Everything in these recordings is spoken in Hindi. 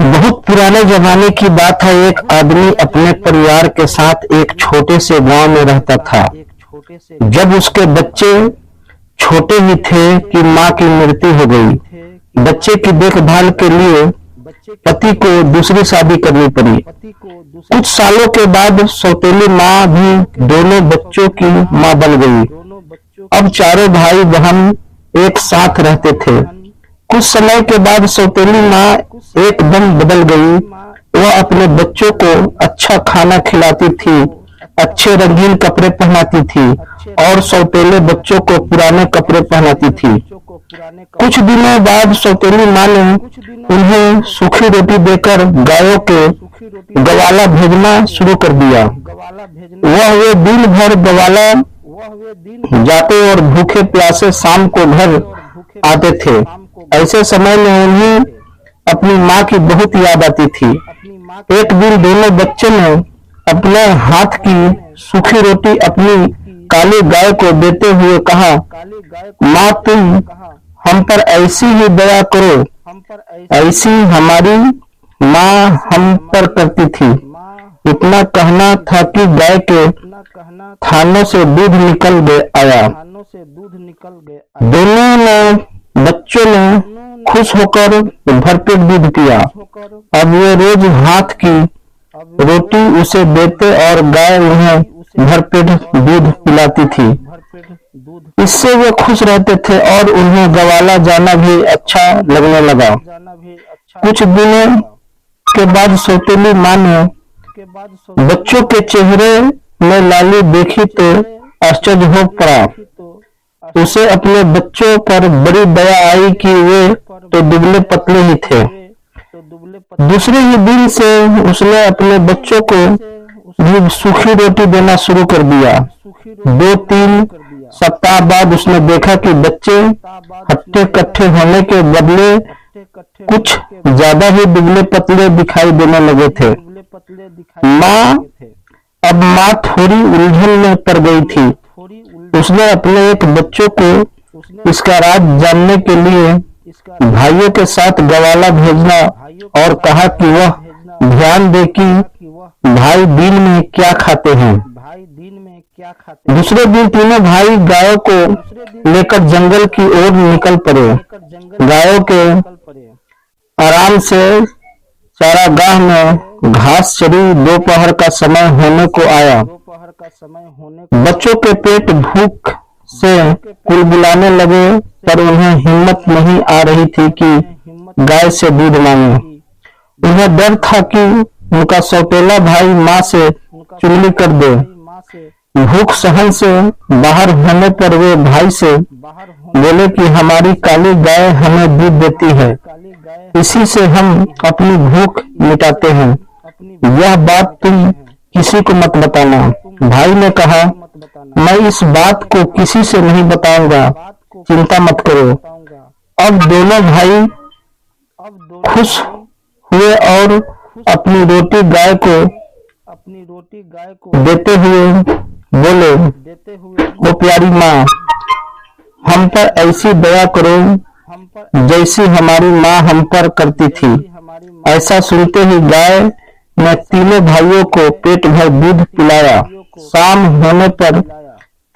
बहुत पुराने जमाने की बात है। एक आदमी अपने परिवार के साथ एक छोटे से गांव में रहता था। जब उसके बच्चे छोटे ही थे कि मां की मृत्यु हो गई। बच्चे की देखभाल के लिए पति को दूसरी शादी करनी पड़ी। कुछ सालों के बाद सौतेली मां भी दोनों बच्चों की मां बन गई। अब चारों भाई बहन एक साथ रहते थे। कुछ समय के बाद सौतेली मां एकदम बदल गई। वह अपने बच्चों को अच्छा खाना खिलाती थी, अच्छे रंगीन कपड़े पहनाती थी और सौतेले बच्चों को पुराने कपड़े पहनाती थी। कुछ दिनों बाद सौतेली मां ने उन्हें सूखी रोटी देकर गायों के गवाला भेजना शुरू कर दिया। वह वे दिन भर गवाला जाते और भूखे प्यासे शाम को घर आते थे। ऐसे समय में उन्हें अपनी मां की बहुत याद आती थी। एक दिन दोनों बच्चों ने अपने हाथ की सूखी रोटी अपनी काली गाय को देते हुए कहा, मां तुम हम पर ऐसी ही दया करो, ऐसी हमारी मां हम पर करती थी। इतना कहना था कि गाय के थानों से दूध निकल आया। दोनों ने बच्चों ने खुश होकर भरपेट दूध पिया। अब वे रोज हाथ की रोटी उसे देते और गाय उन्हें भरपेट दूध पिलाती थी। इससे वे खुश रहते थे और उन्हें गवाला जाना भी अच्छा लगने लगा। कुछ दिनों के बाद सौतेली मां ने बच्चों के चेहरे में लाली देखी तो आश्चर्य हो पड़ा। उसे अपने बच्चों पर बड़ी दया आई कि वे तो दुबले पतले ही थे। दूसरे ही दिन से उसने अपने बच्चों को भी सूखी रोटी देना शुरू कर दिया। 2-3 सप्ताह बाद उसने देखा कि बच्चे हट्टे कट्ठे होने के बदले कुछ ज्यादा ही दुबले पतले दिखाई देने लगे थे। माँ थोड़ी उलझन में पड़ गई थी। उसने अपने एक बच्चों को इसका राज जानने के लिए भाइयों के साथ गवाला भेजना और कहा कि वह ध्यान दे कि भाई दिन में क्या खाते हैं। दूसरे दिन तीनों भाई गायों को लेकर जंगल की ओर निकल पड़े। गायों के आराम से चारागाह में घास चरी दोपहर का समय होने को आया। बच्चों के पेट भूख से कुलबुलाने लगे, पर उन्हें हिम्मत नहीं आ रही थी कि गाय से दूध मांगे। उन्हें डर था कि उनका सौतेला भाई मां से चुगली कर दे। भूख सहन से बाहर होने पर वे भाई से बोले कि हमारी काली गाय हमें दूध देती है, इसी से हम अपनी भूख मिटाते हैं। यह बात तुम किसी को मत बताना। भाई ने कहा, मैं इस बात को किसी से नहीं बताऊंगा, चिंता मत करो। अब दोनों भाई खुश हुए और अपनी रोटी गाय को देते हुए बोले, ओ प्यारी माँ, हम पर ऐसी दया करो जैसी हमारी माँ हम पर करती थी। ऐसा सुनते ही गाय ने तीनों भाइयों को पेट भर दूध पिलाया। शाम होने पर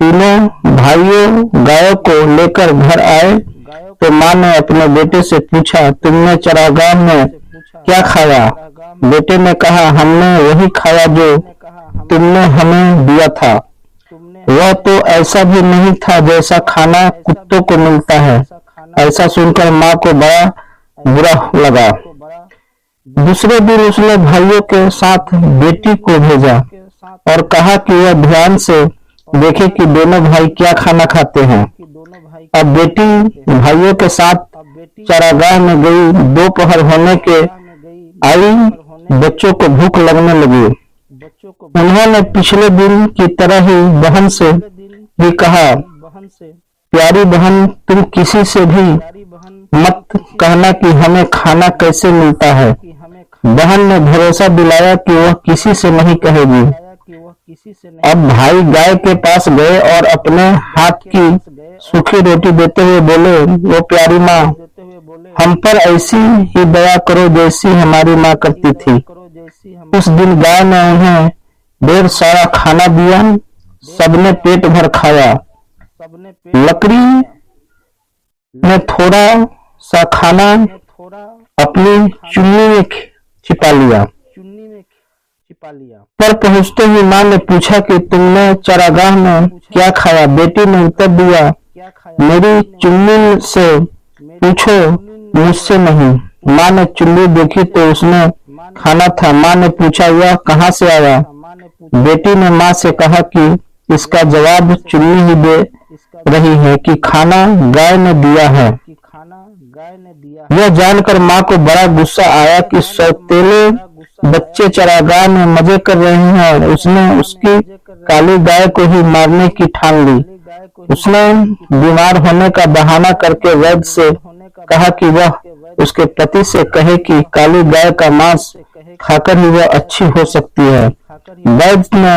तीनों भाइयों गायों को लेकर घर आए तो माँ ने अपने बेटे से पूछा, तुमने चरागाह में क्या खाया? बेटे ने कहा, हमने वही खाया जो तुमने हमें दिया था। वह तो ऐसा भी नहीं था जैसा खाना कुत्तों को मिलता है। ऐसा सुनकर माँ को बड़ा बुरा लगा। दूसरे दिन उसने भाइयों के साथ बेटी को भेजा और कहा कि वह ध्यान से देखे कि दोनों भाई क्या खाना खाते हैं। अब बेटी भाइयों के साथ चरागाह में गई। दोपहर होने के आई, बच्चों को भूख लगने लगी। उन्होंने पिछले दिन की तरह ही बहन से भी कहा, प्यारी बहन, तुम किसी से भी मत कहना कि हमें खाना कैसे मिलता है। बहन ने भरोसा दिलाया कि वह किसी से नहीं कहेगी। अब भाई गाय के पास गए और अपने हाथ की सूखी रोटी देते हुए बोले, वो प्यारी माँ, हम पर ऐसी ही दया करो जैसी हमारी माँ करती थी। उस दिन गाय ने उन्हें ढेर सारा खाना दिया। सबने पेट भर खाया। लकड़ी ने थोड़ा सा खाना अपनी चुन्नी में छिपा लिया। पर पहुंचते ही माँ ने पूछा कि तुमने चरागाह में क्या खाया? बेटी ने उत्तर दिया, मेरी चुन्नी से पूछो, मुझसे नहीं। माँ ने चुन्नी देखी तो उसमें खाना था। माँ ने पूछा, यह कहाँ से आया? बेटी ने माँ से कहा कि इसका जवाब चुन्नी ही दे रही है कि खाना गाय ने दिया है। यह जानकर माँ को बड़ा गुस्सा आया कि सौतेले बच्चे चरागाह में मजे कर रहे हैं। उसने उसकी काली गाय को ही मारने की ठान ली। उसने बीमार होने का बहाना करके वैद्य से कहा कि वह उसके पति से कहे कि काली गाय का मांस खाकर ही वह अच्छी हो सकती है। वैद्य ने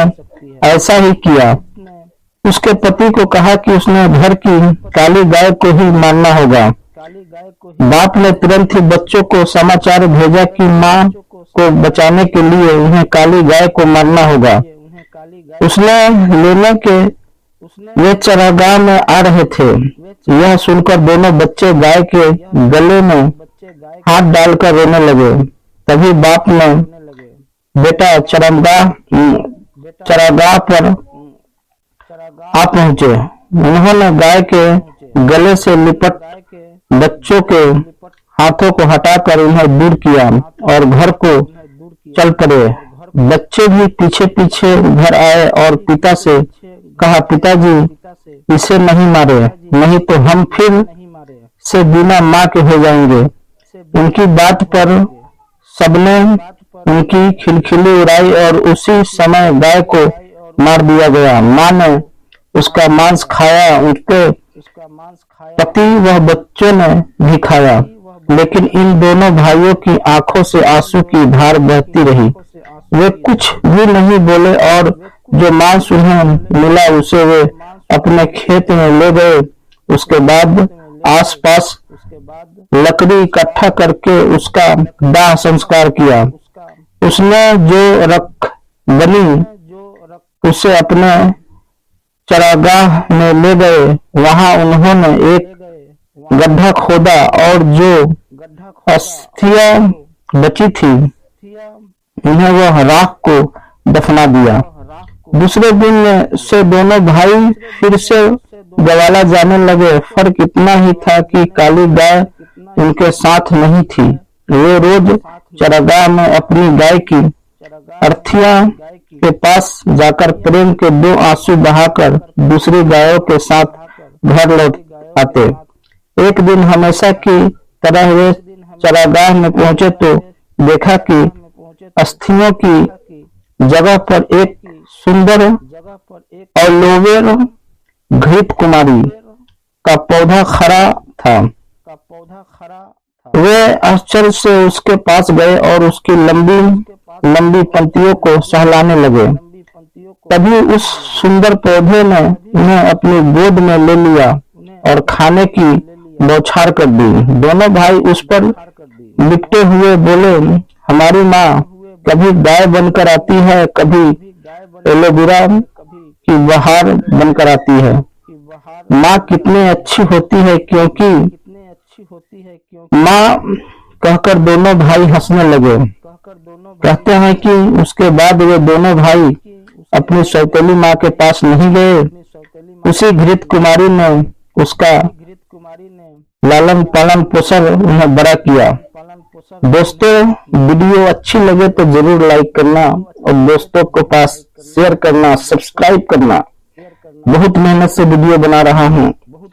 ऐसा ही किया। उसके पति को कहा कि उसने घर की काली गाय को ही मारना होगा। बाप ने तुरंत ही बच्चों को समाचार भेजा कि माँ को बचाने के लिए उन्हें काली गाय को मारना होगा। उसने लेने के वे चरागाह में आ रहे थे। यह सुनकर दोनों बच्चे गाय के गले में हाथ डालकर रोने लगे। तभी बाप ने बेटा चरागाह पर आ पहुंचे। उन्होंने गाय के गले से लिपट बच्चों के हाथों को हटाकर उन्हें दूर किया और घर को चल पड़े। बच्चे भी पीछे पीछे घर आए और पिता से कहा, पिताजी इसे नहीं मारे, नहीं तो हम फिर से बिना माँ के हो जाएंगे। उनकी बात पर सबने उनकी खिलखिली उड़ाई और उसी समय गाय को मार दिया गया। माँ ने उसका मांस खाया, उसके पति व बच्चों ने भी खाया, लेकिन इन दोनों भाइयों की आंखों से आंसू की धार बहती रही। वे कुछ भी नहीं बोले और जो मांस उन्हें मिला उसे वे अपने खेत में ले गए। उसके बाद आसपास लकड़ी इकट्ठा करके उसका दाह संस्कार किया। उसने जो रख बनी उसे अपने चरागाह में ले गए। वहां उन्होंने एक गड्ढा खोदा और जो अस्थियां बची थी उन्हें वह राख को दफना दिया। दूसरे दिन से दोनों भाई फिर से गवाला जाने लगे। फर्क इतना ही था कि काली गाय उनके साथ नहीं थी। वे रोज चरागाह में अपनी गाय की अर्थियां के पास जाकर प्रेम के दो आंसू बहाकर दूसरी गायों के साथ घर लौट आते। एक दिन हमेशा की तरह वे चरागाह में पहुंचे तो देखा कि अस्थियों की जगह पर एक सुंदर और लोवेर घृत कुमारी का पौधा खड़ा था। वे आश्चर्य से उसके पास गए और उसकी लंबी लंबी पंक्तियों को सहलाने लगे। तभी उस सुंदर पौधे ने उन्हें अपनी गोद में ले लिया और खाने की बौछार कर दी। दोनों भाई उस पर लिपटे हुए बोले, हमारी माँ कभी गाय बनकर आती है, कभी एलोवेरा की बहार बनकर आती है। माँ कितनी अच्छी होती है, क्योंकि माँ कहकर दोनों भाई हंसने लगे। कहते हैं कि उसके बाद वे दोनों भाई अपनी सौतेली माँ के पास नहीं गए। उसी घृत कुमारी ने उसका लालन पालन पोषण उन्हें बड़ा किया। दोस्तों, वीडियो अच्छी लगे तो जरूर लाइक करना और दोस्तों के पास शेयर करना, सब्सक्राइब करना। बहुत मेहनत से वीडियो बना रहा हूँ।